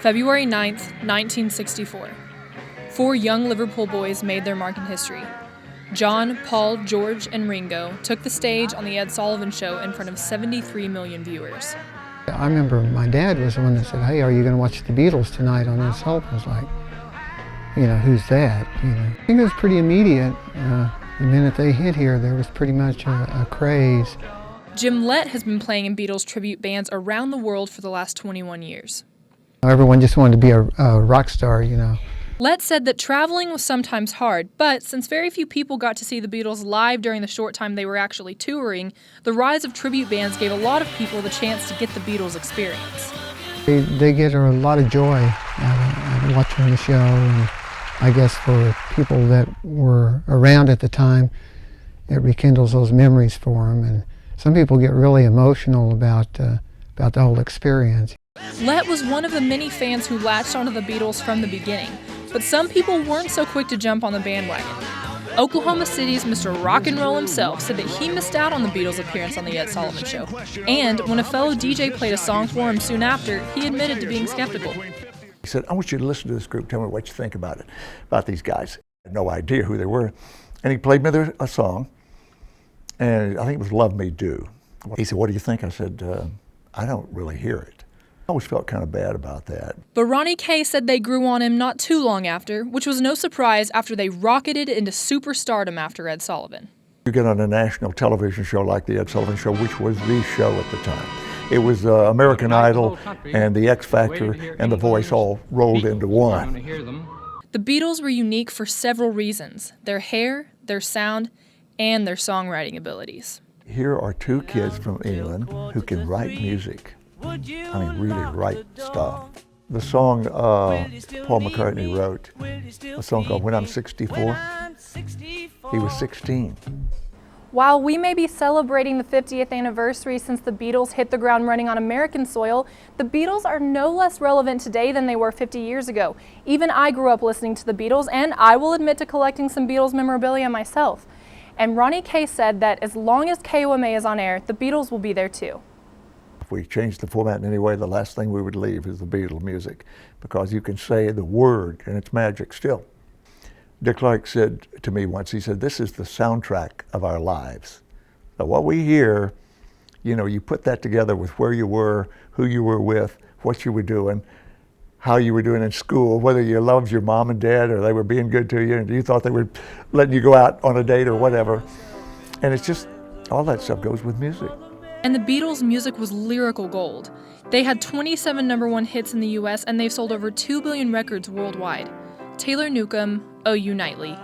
February 9th, 1964. Four young Liverpool boys made their mark in history. John, Paul, George, and Ringo took the stage on The Ed Sullivan Show in front of 73 million viewers. I remember my dad was the one that said, "Hey, are you going to watch the Beatles tonight on Ed Sullivan?" I was like, who's that? I think it was pretty immediate. The minute they hit here, there was pretty much a craze. Jim Lett has been playing in Beatles tribute bands around the world for the last 21 years. Everyone just wanted to be a rock star, Lett said that traveling was sometimes hard, but since very few people got to see the Beatles live during the short time they were actually touring, the rise of tribute bands gave a lot of people the chance to get the Beatles experience. They get a lot of joy out of watching the show, and I guess for people that were around at the time, it rekindles those memories for them, and some people get really emotional about the whole experience. Lett was one of the many fans who latched onto the Beatles from the beginning, but some people weren't so quick to jump on the bandwagon. Oklahoma City's Mr. Rock and Roll himself said that he missed out on the Beatles' appearance on The Ed Sullivan Show, and when a fellow DJ played a song for him soon after, he admitted to being skeptical. He said, "I want you to listen to this group, tell me what you think about it, about these guys." I had no idea who they were, and he played me a song, and I think it was "Love Me Do." He said, "What do you think?" I said, "I don't really hear it." I always felt kind of bad about that. But Ronnie Kay said they grew on him not too long after, which was no surprise after they rocketed into superstardom after Ed Sullivan. You get on a national television show like The Ed Sullivan Show, which was the show at the time. It was American Idol and The X Factor and The Voice all rolled into one. The Beatles were unique for several reasons: their hair, their sound, and their songwriting abilities. Here are two kids from England who can write music. I mean, really write stuff. The song Paul McCartney wrote, a song called "When I'm 64," he was 16. While we may be celebrating the 50th anniversary since the Beatles hit the ground running on American soil, the Beatles are no less relevant today than they were 50 years ago. Even I grew up listening to the Beatles, and I will admit to collecting some Beatles memorabilia myself. And Ronnie Kay said that as long as KOMA is on air, the Beatles will be there too. If we changed the format in any way, the last thing we would leave is the Beatles music, because you can say the word and it's magic still. Dick Clark said to me once, he said, "This is the soundtrack of our lives." So what we hear, you put that together with where you were, who you were with, what you were doing, how you were doing in school, whether you loved your mom and dad or they were being good to you and you thought they were letting you go out on a date or whatever. And it's just, all that stuff goes with music. And the Beatles' music was lyrical gold. They had 27 #1 hits in the US, and they've sold over 2 billion records worldwide. Taylor Newcomb, OU Nightly.